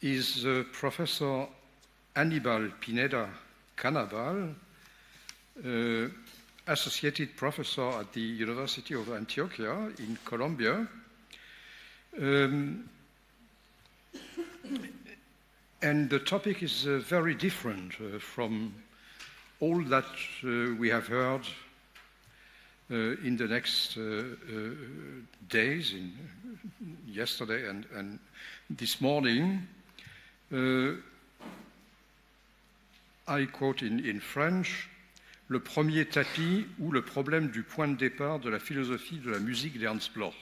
is Professor Aníbal Pineda Canaval, Associated Professor at the University of Antioquia in Colombia. And the topic is very different from all that we have heard in the next days, yesterday and this morning. I quote in French, « Le premier tapis ou le problème du point de départ de la philosophie de la musique d'Ernst Bloch.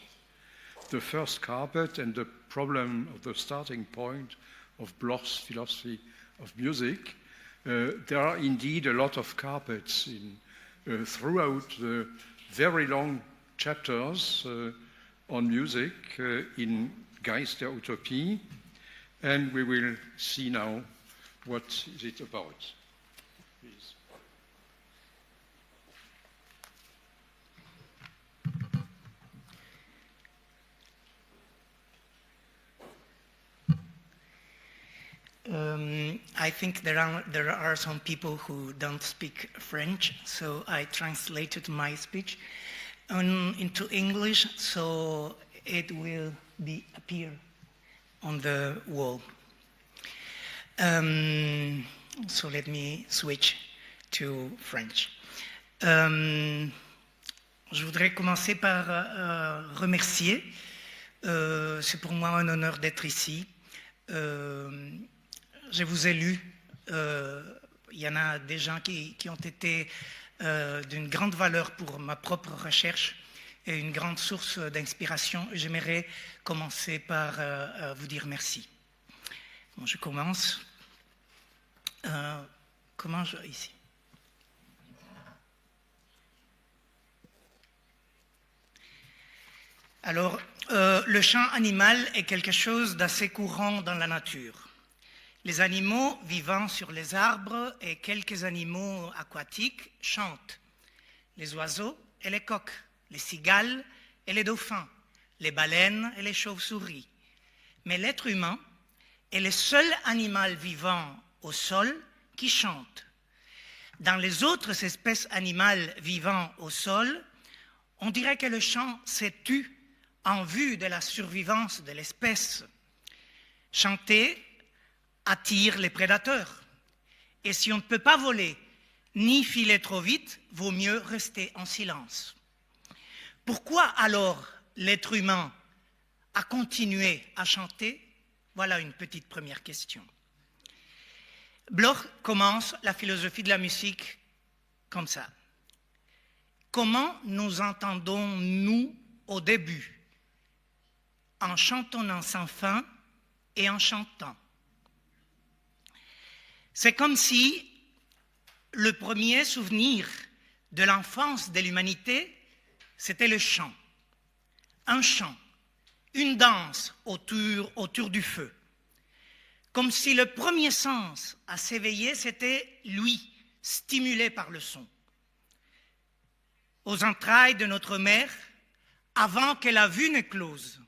The first carpet and the problem of the starting point of Bloch's philosophy of music. There are indeed a lot of carpets throughout the very long chapters on music in Geist der Utopie, and we will see now what is it about. Please. I think there are some people who don't speak French, so I translated my speech into English, so it will appear on the wall. So let me switch to French. Je voudrais commencer par remercier. C'est pour moi un honneur d'être ici. Je vous ai lu. Il y en a des gens qui ont été d'une grande valeur pour ma propre recherche et une grande source d'inspiration. J'aimerais commencer par vous dire merci. Bon, je commence. Ici. Alors, le chant animal est quelque chose d'assez courant dans la nature. Les animaux vivant sur les arbres et quelques animaux aquatiques chantent. Les oiseaux et les coqs, les cigales et les dauphins, les baleines et les chauves-souris. Mais l'être humain est le seul animal vivant au sol qui chante. Dans les autres espèces animales vivant au sol, on dirait que le chant s'est tu en vue de la survivance de l'espèce. Chanter attire les prédateurs. Et si on ne peut pas voler ni filer trop vite, vaut mieux rester en silence. Pourquoi alors l'être humain a continué à chanter? Voilà une petite première question. Bloch commence la philosophie de la musique comme ça. Comment nous entendons-nous au début? En chantonnant sans fin et en chantant. C'est comme si le premier souvenir de l'enfance de l'humanité, c'était le chant. Un chant, une danse autour du feu. Comme si le premier sens à s'éveiller, c'était lui, stimulé par le son. Aux entrailles de notre mère, avant que la vue ne close,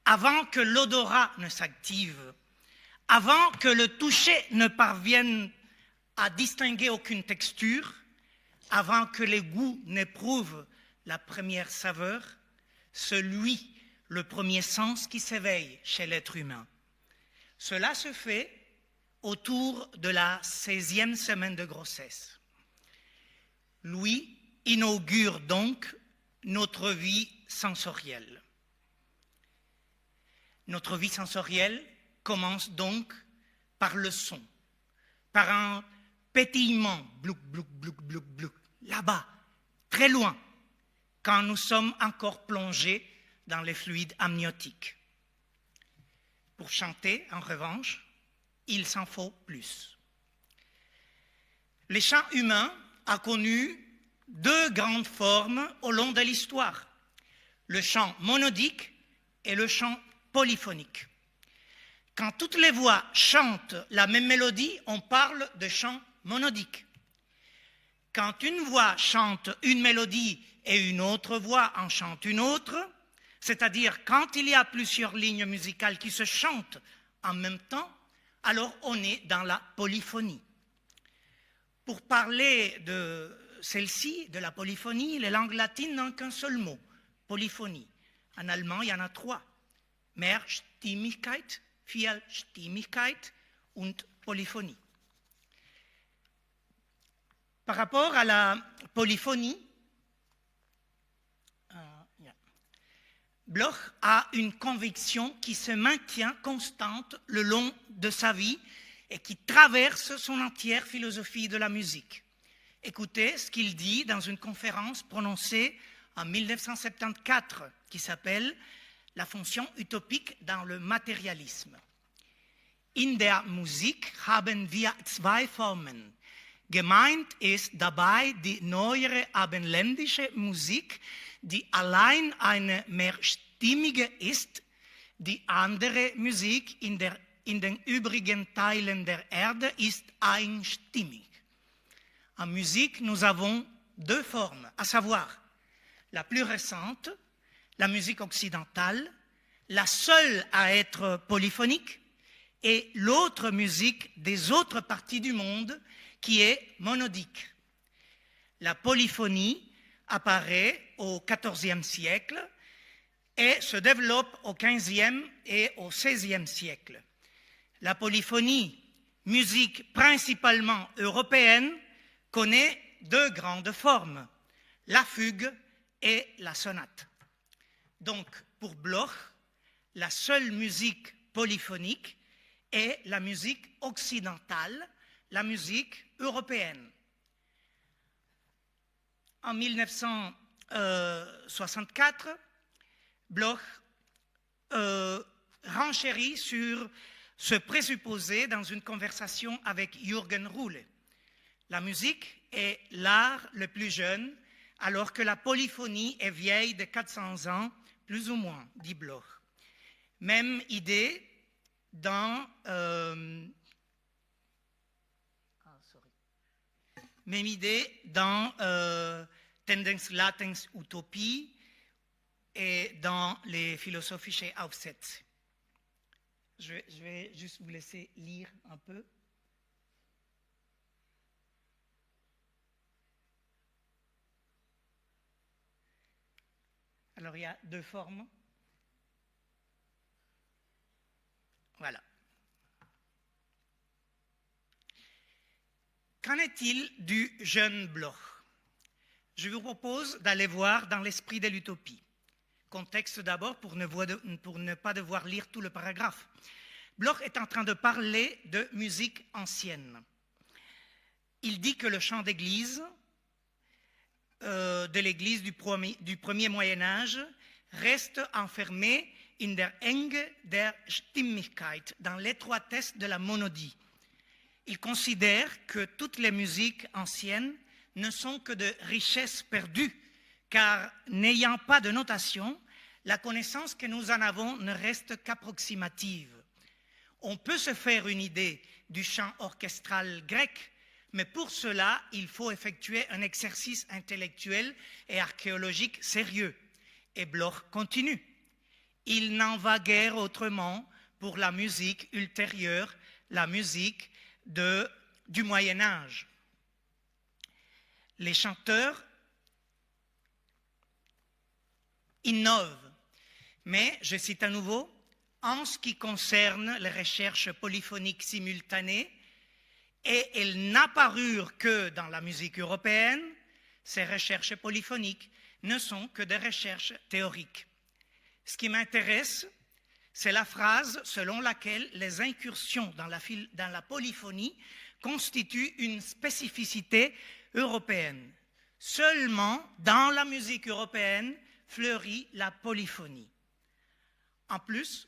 avant que l'odorat ne s'active, avant que le toucher ne parvienne à distinguer aucune texture, avant que les goûts n'éprouvent la première saveur, celui, le premier sens qui s'éveille chez l'être humain. Cela se fait autour de la 16e semaine de grossesse. Lui inaugure donc notre vie sensorielle. Notre vie sensorielle commence donc par le son, par un pétillement, blouk, blouk, blouk, blouk, blouk, là-bas, très loin, quand nous sommes encore plongés dans les fluides amniotiques. Pour chanter, en revanche, il s'en faut plus. Le chant humain a connu deux grandes formes au long de l'histoire, le chant monodique et le chant polyphonique. Quand toutes les voix chantent la même mélodie, on parle de chant monodique. Quand une voix chante une mélodie et une autre voix en chante une autre, C'est-à-dire, quand il y a plusieurs lignes musicales qui se chantent en même temps, alors on est dans la polyphonie. Pour parler de celle-ci, de la polyphonie, les langues latines n'ont qu'un seul mot, polyphonie. En allemand, il y en a 3. Mehrstimmigkeit, Vielstimmigkeit und Polyphonie. Par rapport à la polyphonie, Bloch a une conviction qui se maintient constante le long de sa vie et qui traverse son entière philosophie de la musique. Écoutez ce qu'il dit dans une conférence prononcée en 1974 qui s'appelle « La fonction utopique dans le matérialisme ». In der Musik haben wir 2 Formen. Gemeint ist dabei die neuere abendländische Musik, die allein eine mehrstimmige ist. Die andere Musik in den übrigen Teilen der Erde ist einstimmig. En musique, nous avons 2 formes, à savoir la plus récente, la musique occidentale, la seule à être polyphonique, et l'autre musique des autres parties du monde qui est monodique. La polyphonie apparaît au XIVe siècle et se développe au XVe et au XVIe siècle. La polyphonie, musique principalement européenne, connaît 2 grandes formes, la fugue et la sonate. Donc, pour Bloch, la seule musique polyphonique est la musique occidentale, la musique européenne. En 1964, Bloch renchérit sur ce présupposé dans une conversation avec Jürgen Ruhle. La musique est l'art le plus jeune, alors que la polyphonie est vieille de 400 ans, plus ou moins, dit Bloch. Même idée dans Tendenz Latens Utopie et dans les philosophische Aufsätze. Je vais juste vous laisser lire un peu. Alors, il y a 2 formes. Voilà. Qu'en est-il du jeune Bloch? Je vous propose d'aller voir dans l'esprit de l'utopie. Contexte d'abord pour ne pas devoir lire tout le paragraphe. Bloch est en train de parler de musique ancienne. Il dit que le chant d'église, de l'église du premier Moyen-Âge, reste enfermé in der Enge der Stimmigkeit, dans l'étroitesse de la monodie. Il considère que toutes les musiques anciennes ne sont que de richesses perdues, car n'ayant pas de notation, la connaissance que nous en avons ne reste qu'approximative. On peut se faire une idée du chant orchestral grec, mais pour cela, il faut effectuer un exercice intellectuel et archéologique sérieux. Et Bloch continue. Il n'en va guère autrement pour la musique ultérieure, la musique du Moyen-Âge. Les chanteurs innovent, mais, je cite à nouveau, en ce qui concerne les recherches polyphoniques simultanées, et elles n'apparurent que dans la musique européenne, ces recherches polyphoniques ne sont que des recherches théoriques. Ce qui m'intéresse, c'est la phrase selon laquelle les incursions dans la polyphonie constituent une spécificité européenne. Seulement dans la musique européenne fleurit la polyphonie. En plus,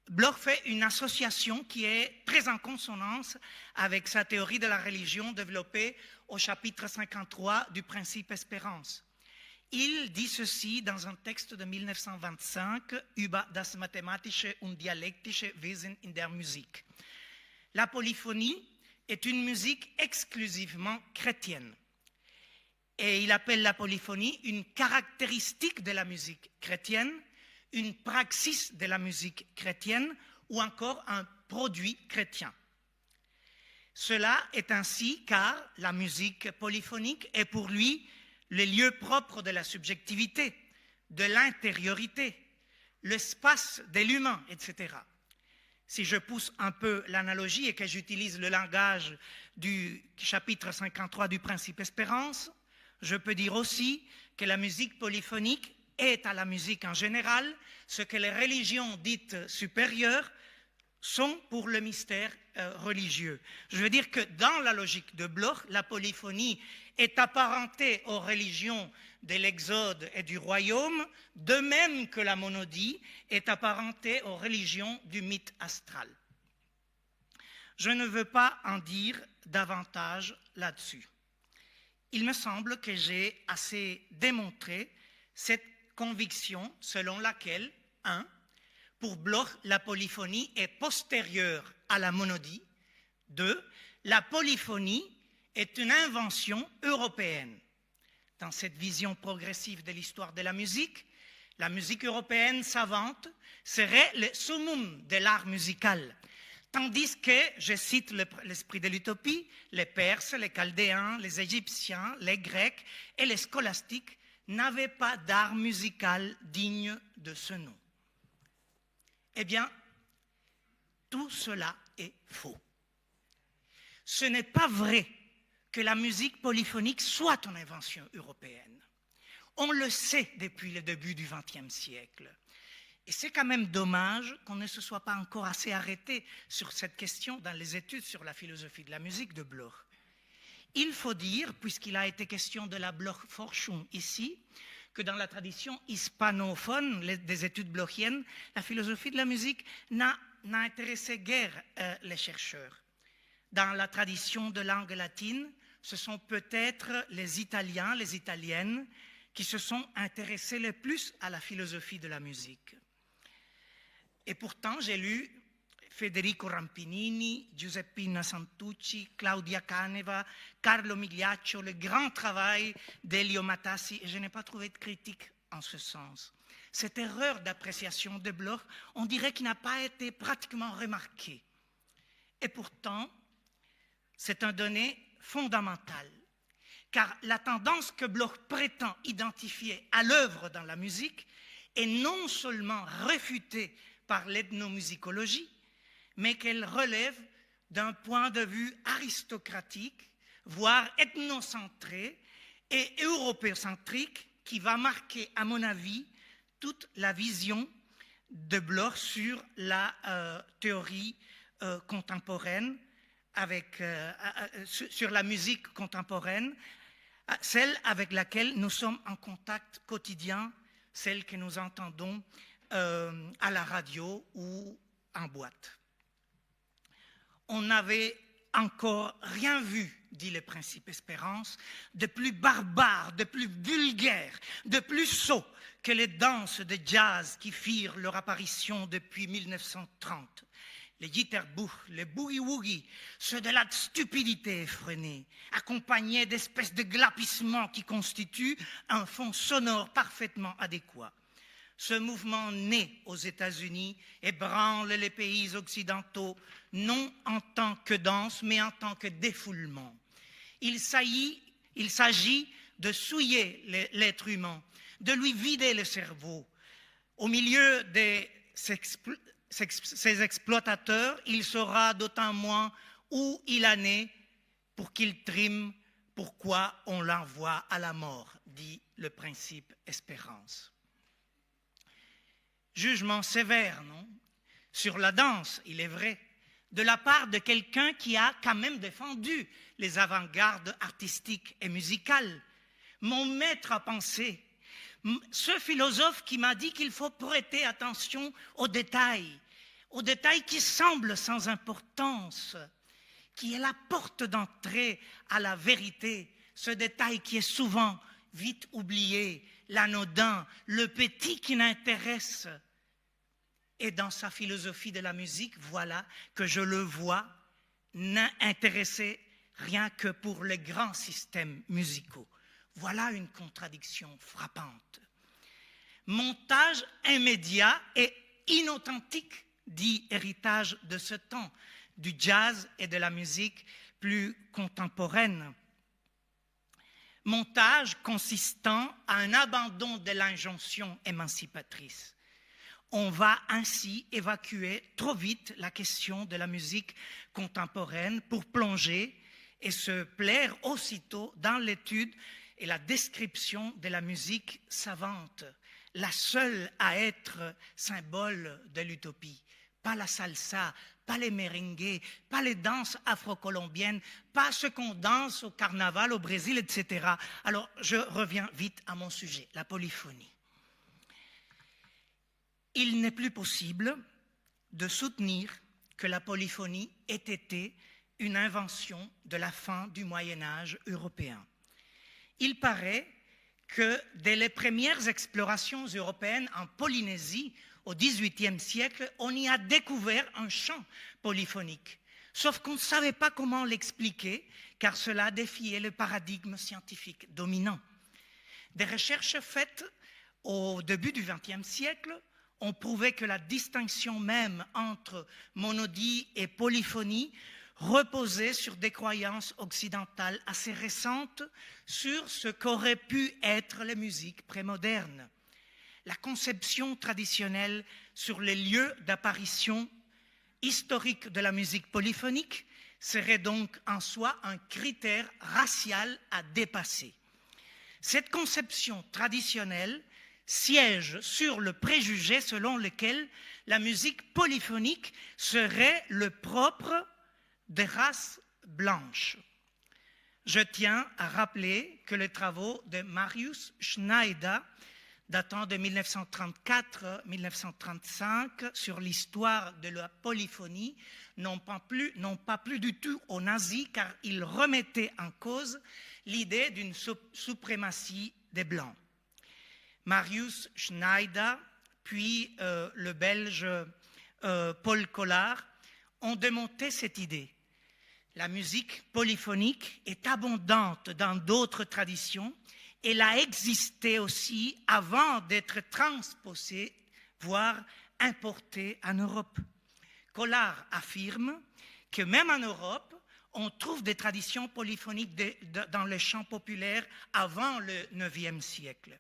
Bloch fait une association qui est très en consonance avec sa théorie de la religion développée au chapitre 53 du Principe Espérance. Il dit ceci dans un texte de 1925 über das mathematische und dialektische Wesen in der Musik. La polyphonie est une musique exclusivement chrétienne. Et il appelle la polyphonie une caractéristique de la musique chrétienne, une praxis de la musique chrétienne ou encore un produit chrétien. Cela est ainsi car la musique polyphonique est pour lui le lieu propre de la subjectivité, de l'intériorité, l'espace de l'humain, etc. Si je pousse un peu l'analogie et que j'utilise le langage du chapitre 53 du Principe Espérance, je peux dire aussi que la musique polyphonique est à la musique en général ce que les religions dites supérieures sont pour le mystère religieux. Je veux dire que dans la logique de Bloch, la polyphonie est apparentée aux religions de l'Exode et du Royaume, de même que la monodie est apparentée aux religions du mythe astral. Je ne veux pas en dire davantage là-dessus. Il me semble que j'ai assez démontré cette conviction selon laquelle, 1. Pour Bloch, la polyphonie est postérieure à la monodie. 2. La polyphonie est une invention européenne. Dans cette vision progressive de l'histoire de la musique européenne savante serait le summum de l'art musical. Tandis que, je cite l'esprit de l'utopie, les Perses, les Chaldéens, les Égyptiens, les Grecs et les scolastiques n'avaient pas d'art musical digne de ce nom. Eh bien, tout cela est faux. Ce n'est pas vrai que la musique polyphonique soit une invention européenne. On le sait depuis le début du XXe siècle. Et c'est quand même dommage qu'on ne se soit pas encore assez arrêté sur cette question dans les études sur la philosophie de la musique de Bloch. Il faut dire, puisqu'il a été question de la Bloch-Forschung ici, que dans la tradition hispanophone des études blochiennes, la philosophie de la musique n'a intéressé guère les chercheurs. Dans la tradition de langue latine, ce sont peut-être les Italiens, les Italiennes, qui se sont intéressés le plus à la philosophie de la musique. Et pourtant, j'ai lu Federico Rampinini, Giuseppina Santucci, Claudia Caneva, Carlo Migliaccio, le grand travail d'Elio Matassi, et je n'ai pas trouvé de critique en ce sens. Cette erreur d'appréciation de Bloch, on dirait qu'il n'a pas été pratiquement remarquée. Et pourtant, c'est un donné fondamental, car la tendance que Bloch prétend identifier à l'œuvre dans la musique est non seulement réfutée par l'ethnomusicologie, mais qu'elle relève d'un point de vue aristocratique, voire ethnocentré et européocentrique, qui va marquer, à mon avis, toute la vision de Bloch sur la théorie contemporaine, sur la musique contemporaine, celle avec laquelle nous sommes en contact quotidien, celle que nous entendons à la radio ou en boîte. On n'avait encore rien vu, dit le Principe Espérance, de plus barbare, de plus vulgaire, de plus sot que les danses de jazz qui firent leur apparition depuis 1930. Les jitterbugs, les boogie-woogie, ceux de la stupidité effrénée, accompagnés d'espèces de glapissements qui constituent un fond sonore parfaitement adéquat. Ce mouvement né aux États-Unis ébranle les pays occidentaux, non en tant que danse, mais en tant que défoulement. Il s'agit de souiller l'être humain, de lui vider le cerveau. Au milieu de ces exploitateurs, il saura d'autant moins où il en est pour qu'il trime pourquoi on l'envoie à la mort, dit le Principe Espérance. Jugement sévère, non? Sur la danse, il est vrai, de la part de quelqu'un qui a quand même défendu les avant-gardes artistiques et musicales. Mon maître à penser, ce philosophe qui m'a dit qu'il faut prêter attention aux détails qui semblent sans importance, qui est la porte d'entrée à la vérité, ce détail qui est souvent vite oublié, l'anodin, le petit qui n'intéresse. Et dans sa philosophie de la musique, voilà que je le vois n'intéresser rien que pour les grands systèmes musicaux. Voilà une contradiction frappante. Montage immédiat et inauthentique, dit héritage de ce temps, du jazz et de la musique plus contemporaine. Montage consistant à un abandon de l'injonction émancipatrice. On va ainsi évacuer trop vite la question de la musique contemporaine pour plonger et se plaire aussitôt dans l'étude et la description de la musique savante, la seule à être symbole de l'utopie. Pas la salsa, pas les merengues, pas les danses afro-colombiennes, pas ce qu'on danse au carnaval au Brésil, etc. Alors, je reviens vite à mon sujet, la polyphonie. Il n'est plus possible de soutenir que la polyphonie ait été une invention de la fin du Moyen-Âge européen. Il paraît que dès les premières explorations européennes en Polynésie, au XVIIIe siècle, on y a découvert un chant polyphonique. Sauf qu'on ne savait pas comment l'expliquer, car cela défiait le paradigme scientifique dominant. Des recherches faites au début du XXe siècle ont prouvé que la distinction même entre monodie et polyphonie reposait sur des croyances occidentales assez récentes sur ce qu'auraient pu être les musiques prémodernes. La conception traditionnelle sur les lieux d'apparition historique de la musique polyphonique serait donc en soi un critère racial à dépasser. Cette conception traditionnelle siège sur le préjugé selon lequel la musique polyphonique serait le propre des races blanches. Je tiens à rappeler que les travaux de Marius Schneider, datant de 1934-1935, sur l'histoire de la polyphonie, n'ont pas plu du tout aux nazis, car ils remettaient en cause l'idée d'une suprématie des Blancs. Marius Schneider, puis le Belge Paul Collard, ont démonté cette idée. La musique polyphonique est abondante dans d'autres traditions. Elle a existé aussi avant d'être transposée, voire importée en Europe. Collard affirme que même en Europe, on trouve des traditions polyphoniques dans les chants populaires avant le IXe siècle.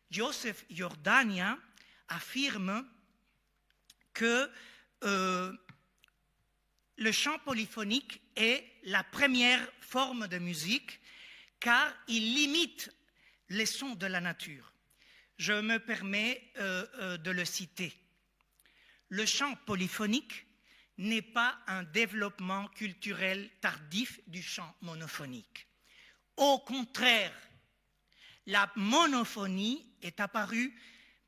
Joseph Jordania affirme que le chant polyphonique est la première forme de musique car il limite les sons de la nature. Je me permets de le citer. Le chant polyphonique n'est pas un développement culturel tardif du chant monophonique. Au contraire, la monophonie est apparue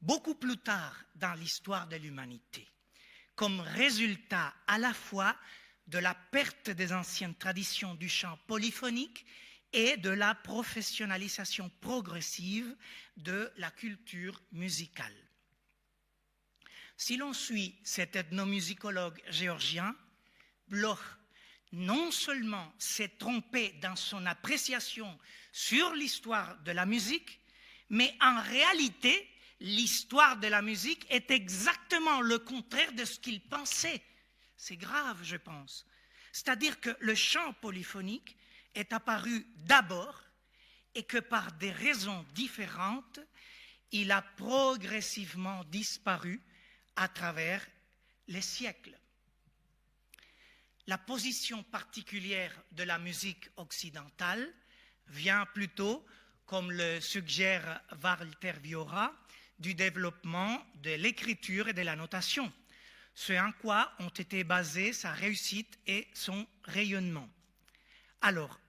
beaucoup plus tard dans l'histoire de l'humanité, comme résultat à la fois de la perte des anciennes traditions du chant polyphonique et de la professionnalisation progressive de la culture musicale. Si l'on suit cet ethnomusicologue géorgien, Bloch non seulement s'est trompé dans son appréciation sur l'histoire de la musique, mais en réalité, l'histoire de la musique est exactement le contraire de ce qu'il pensait. C'est grave, je pense. C'est-à-dire que le chant polyphonique est apparu d'abord et que par des raisons différentes, il a progressivement disparu à travers les siècles. La position particulière de la musique occidentale vient plutôt, comme le suggère Walter Viora, du développement de l'écriture et de la notation, ce en quoi ont été basées sa réussite et son rayonnement. Alors,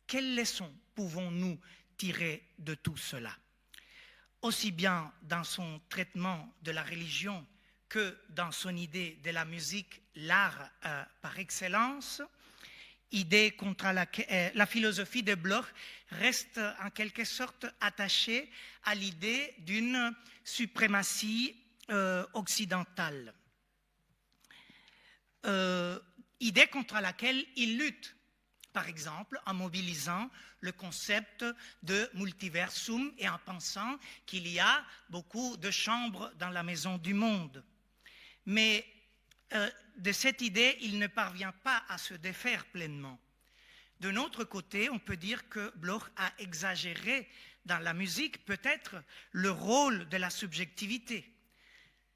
quelles leçons pouvons-nous tirer de tout cela? Aussi bien dans son traitement de la religion que dans son idée de la musique, l'art par excellence, idée contre la philosophie de Bloch reste en quelque sorte attachée à l'idée d'une suprématie occidentale. Idée contre laquelle il lutte Par exemple, en mobilisant le concept de multiversum et en pensant qu'il y a beaucoup de chambres dans la maison du monde. Mais de cette idée, il ne parvient pas à se défaire pleinement. D'un autre côté, on peut dire que Bloch a exagéré dans la musique peut-être le rôle de la subjectivité.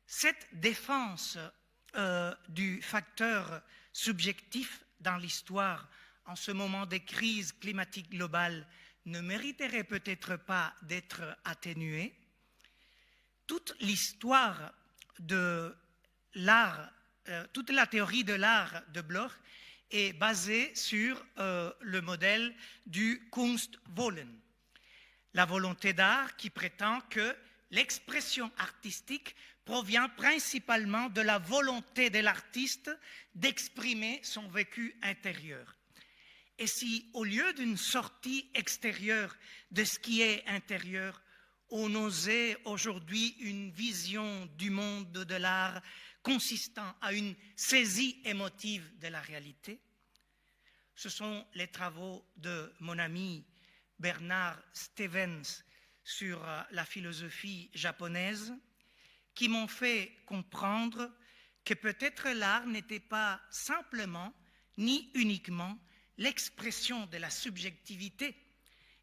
Cette défense du facteur subjectif dans l'histoire en ce moment des crises climatiques globales ne mériterait peut-être pas d'être atténuée. Toute l'histoire de l'art, toute la théorie de l'art de Bloch est basée sur le modèle du Kunstwollen, la volonté d'art qui prétend que l'expression artistique provient principalement de la volonté de l'artiste d'exprimer son vécu intérieur. Et si, au lieu d'une sortie extérieure de ce qui est intérieur, on osait aujourd'hui une vision du monde de l'art consistant à une saisie émotive de la réalité, ce sont les travaux de mon ami Bernard Stevens sur la philosophie japonaise qui m'ont fait comprendre que peut-être l'art n'était pas simplement ni uniquement l'expression de la subjectivité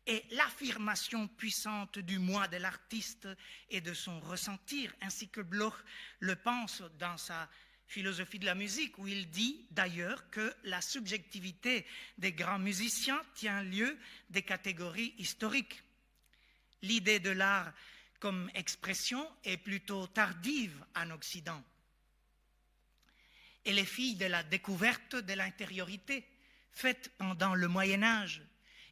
et l'affirmation puissante du moi de l'artiste et de son ressentir, ainsi que Bloch le pense dans sa philosophie de la musique, où il dit d'ailleurs que la subjectivité des grands musiciens tient lieu des catégories historiques. L'idée de l'art comme expression est plutôt tardive en Occident. Elle est fille de la découverte de l'intériorité, faite pendant le Moyen-Âge.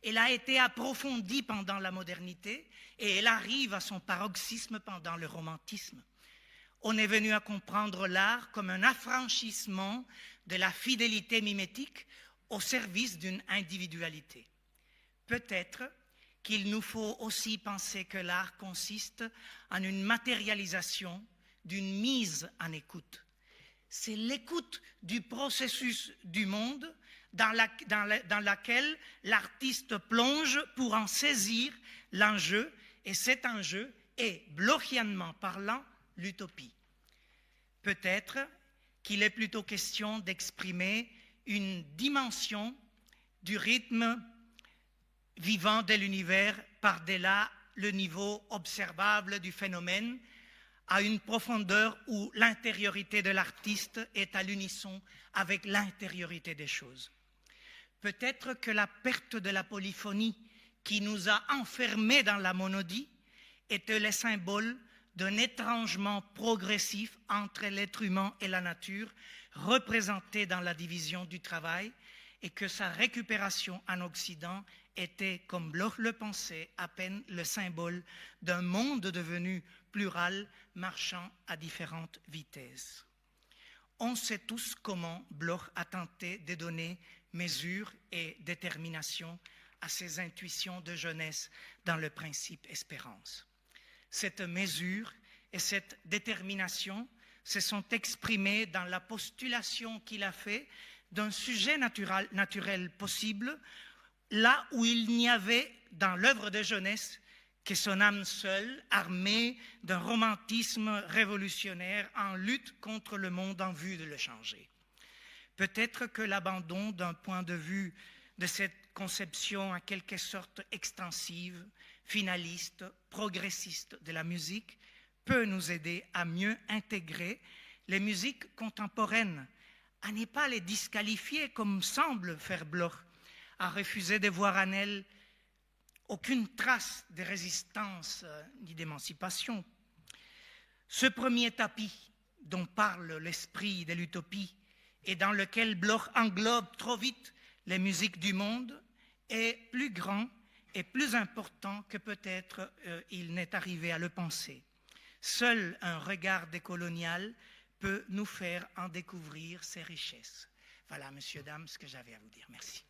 Elle a été approfondie pendant la modernité et elle arrive à son paroxysme pendant le romantisme. On est venu à comprendre l'art comme un affranchissement de la fidélité mimétique au service d'une individualité. Peut-être qu'il nous faut aussi penser que l'art consiste en une matérialisation d'une mise en écoute. C'est l'écoute du processus du monde dans laquelle l'artiste plonge pour en saisir l'enjeu, et cet enjeu est, blochianement parlant, l'utopie. Peut-être qu'il est plutôt question d'exprimer une dimension du rythme vivant de l'univers par-delà le niveau observable du phénomène, à une profondeur où l'intériorité de l'artiste est à l'unisson avec l'intériorité des choses. Peut-être que la perte de la polyphonie qui nous a enfermés dans la monodie était le symbole d'un étrangement progressif entre l'être humain et la nature, représenté dans la division du travail, et que sa récupération en Occident était, comme Bloch le pensait, à peine le symbole d'un monde devenu plural, marchant à différentes vitesses. On sait tous comment Bloch a tenté de donner mesure et détermination à ses intuitions de jeunesse dans le principe espérance. Cette mesure et cette détermination se sont exprimées dans la postulation qu'il a faite d'un sujet naturel possible, là où il n'y avait dans l'œuvre de jeunesse que son âme seule, armée d'un romantisme révolutionnaire en lutte contre le monde en vue de le changer. Peut-être que l'abandon d'un point de vue de cette conception en quelque sorte extensive, finaliste, progressiste de la musique peut nous aider à mieux intégrer les musiques contemporaines, à ne pas les disqualifier comme semble faire Bloch, à refuser de voir en elles aucune trace de résistance ni d'émancipation. Ce premier tapis dont parle l'esprit de l'utopie et dans lequel Bloch englobe trop vite les musiques du monde est plus grand et plus important que peut-être il n'est arrivé à le penser. Seul un regard décolonial peut nous faire en découvrir ses richesses. Voilà, messieurs, dames, ce que j'avais à vous dire. Merci.